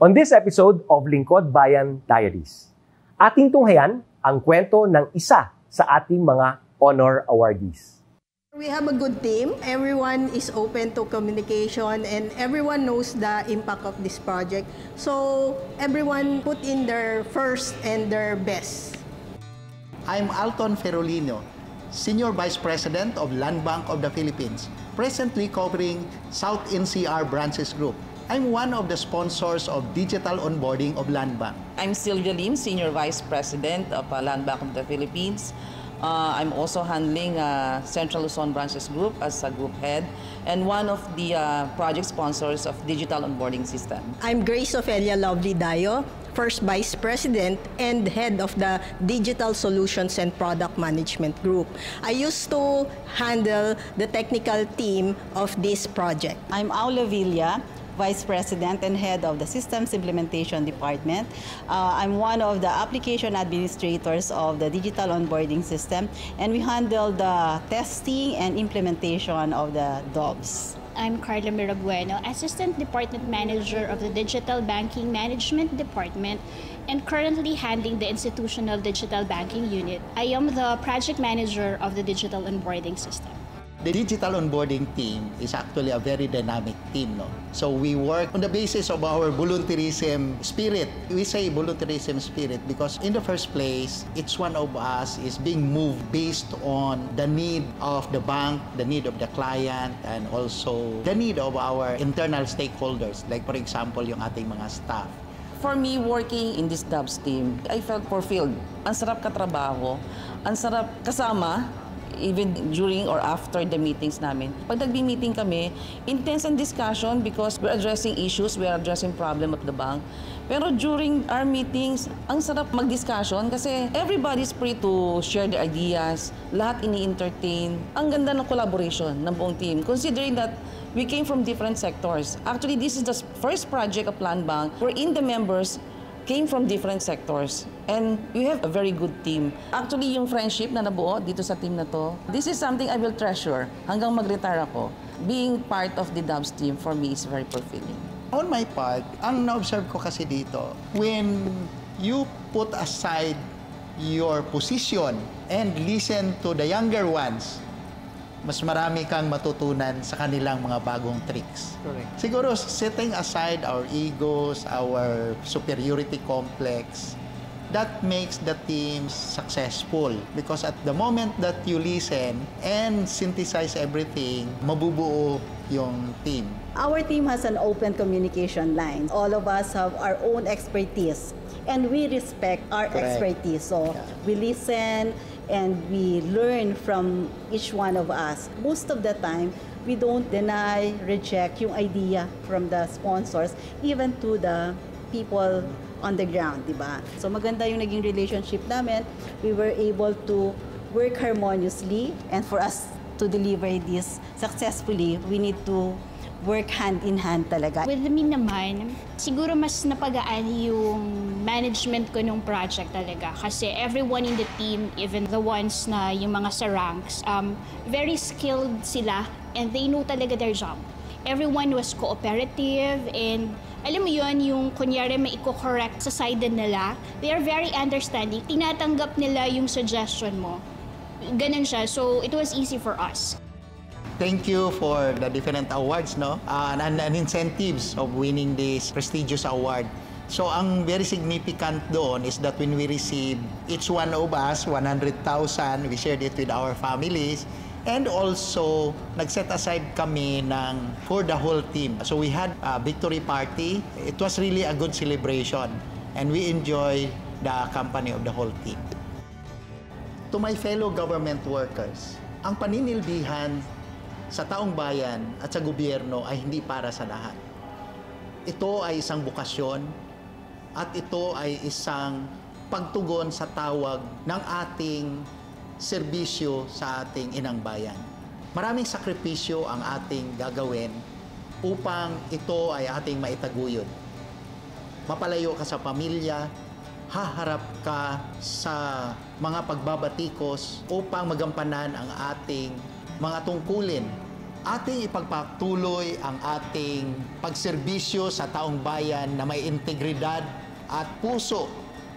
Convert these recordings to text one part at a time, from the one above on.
On this episode of Lingkod Bayan Diaries, ating tunghayan ang kwento ng isa sa ating mga honor awardees. We have a good team. Everyone is open to communication and everyone knows the impact of this project. So everyone put in their first and their best. I'm Alton Ferolino, Senior Vice President of Land Bank of the Philippines, presently covering South NCR Branches Group. I'm one of the sponsors of digital onboarding of Land Bank. I'm Sylvia Lim, Senior Vice President of Land Bank of the Philippines. I'm also handling Central Luzon Branches Group as a group head and one of the project sponsors of digital onboarding system. I'm Grace Ofelia Lovely Dayo, First Vice President and Head of the Digital Solutions and Product Management Group. I used to handle the technical team of this project. I'm Aula Villa, Vice President and Head of the Systems Implementation Department. I'm one of the application administrators of the digital onboarding system, and we handle the testing and implementation of the DOBs. I'm Carla Mirabueno, Assistant Department Manager of the Digital Banking Management Department and currently handling the Institutional Digital Banking Unit. I am the Project Manager of the Digital Onboarding System. The digital onboarding team is actually a very dynamic team, no? So we work on the basis of our volunteerism spirit. We say volunteerism spirit because in the first place, each one of us is being moved based on the need of the bank, the need of the client, and also the need of our internal stakeholders, like for example, yung ating mga staff. For me, working in this DOBs team, I felt fulfilled. Ang sarap katrabaho, ang sarap kasama, even during or after the meetings namin. Pag nagbi-meeting kami, intense and discussion because we're addressing issues, we're addressing problem of the bank. Pero during our meetings, ang sarap mag-discussion kasi everybody's free to share their ideas, lahat ini-entertain. Ang ganda ng collaboration ng buong team, considering that we came from different sectors. Actually, this is the first project of Land Bank wherein the members came from different sectors. And we have a very good team. Actually, yung friendship na nabuo dito sa team na to, this is something I will treasure hanggang mag-retire ako. Being part of the DOBs team for me is very fulfilling. On my part, ang na-observe ko kasi dito, when you put aside your position and listen to the younger ones, mas marami kang matutunan sa kanilang mga bagong tricks. Correct. Siguro, setting aside our egos, our superiority complex, that makes the team successful. Because at the moment that you listen and synthesize everything, mabubuo yung team. Our team has an open communication line. All of us have our own expertise, and we respect our expertise. So we listen, and we learn from each one of us. Most of the time, we don't deny, reject yung idea from the sponsors, even to the people on the ground, diba? So maganda yung naging relationship namin. We were able to work harmoniously, and for us to deliver this successfully, we need to work hand in hand talaga. With me naman, siguro mas napagaan yung management ko nung project talaga. Kasi everyone in the team, even the ones na yung mga sa ranks, very skilled sila and they know talaga their job. Everyone was cooperative and alam mo yun, yung kunyari may i-correct sa side nila, they are very understanding. Tinatanggap nila yung suggestion mo. Ganun siya. So it was easy for us. Thank you for the different awards, no? And incentives of winning this prestigious award. So, ang very significant doon is that when we received each one of us 100,000, we shared it with our families. And also, nag-set aside kami for the whole team. So, we had a victory party. It was really a good celebration. And we enjoyed the company of the whole team. To my fellow government workers, ang paninilbihan sa taong bayan at sa gobyerno ay hindi para sa lahat. Ito ay isang bukasyon at ito ay isang pagtugon sa tawag ng ating serbisyo sa ating inang bayan. Maraming sakripisyo ang ating gagawin upang ito ay ating maitaguyod. Mapalayo ka sa pamilya, haharap ka sa mga pagbabatikos upang magampanan ang ating mga tungkulin ating ipagpatuloy ang ating pagserbisyo sa taong bayan na may integridad at puso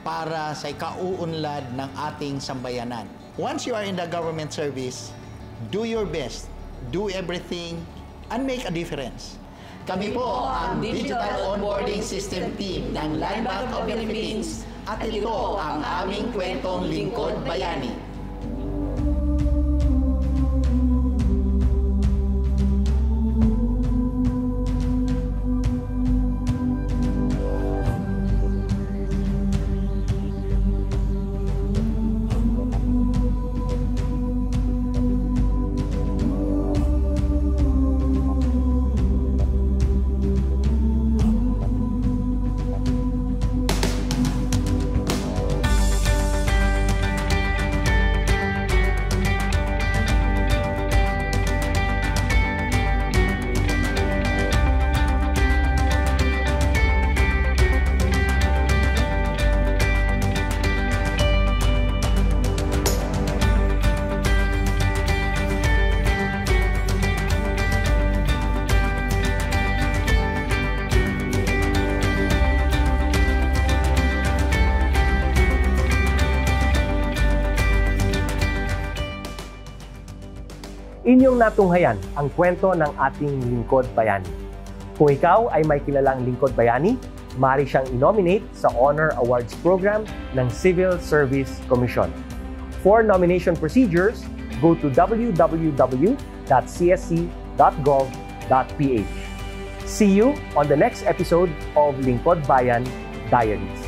para sa ikauunlad ng ating sambayanan. Once you are in the government service, do your best, do everything, and make a difference. Kami po ang Digital Onboarding System Team ng Land Bank of the Philippines at ito ang aming kwentong Lingkod Bayani. Inyong natunghayan ang kwento ng ating Lingkod Bayani. Kung ikaw ay may kilalang Lingkod Bayani, maaari siyang i-nominate sa Honor Awards Program ng Civil Service Commission. For nomination procedures, go to www.csc.gov.ph. See you on the next episode of Lingkod Bayan Diaries.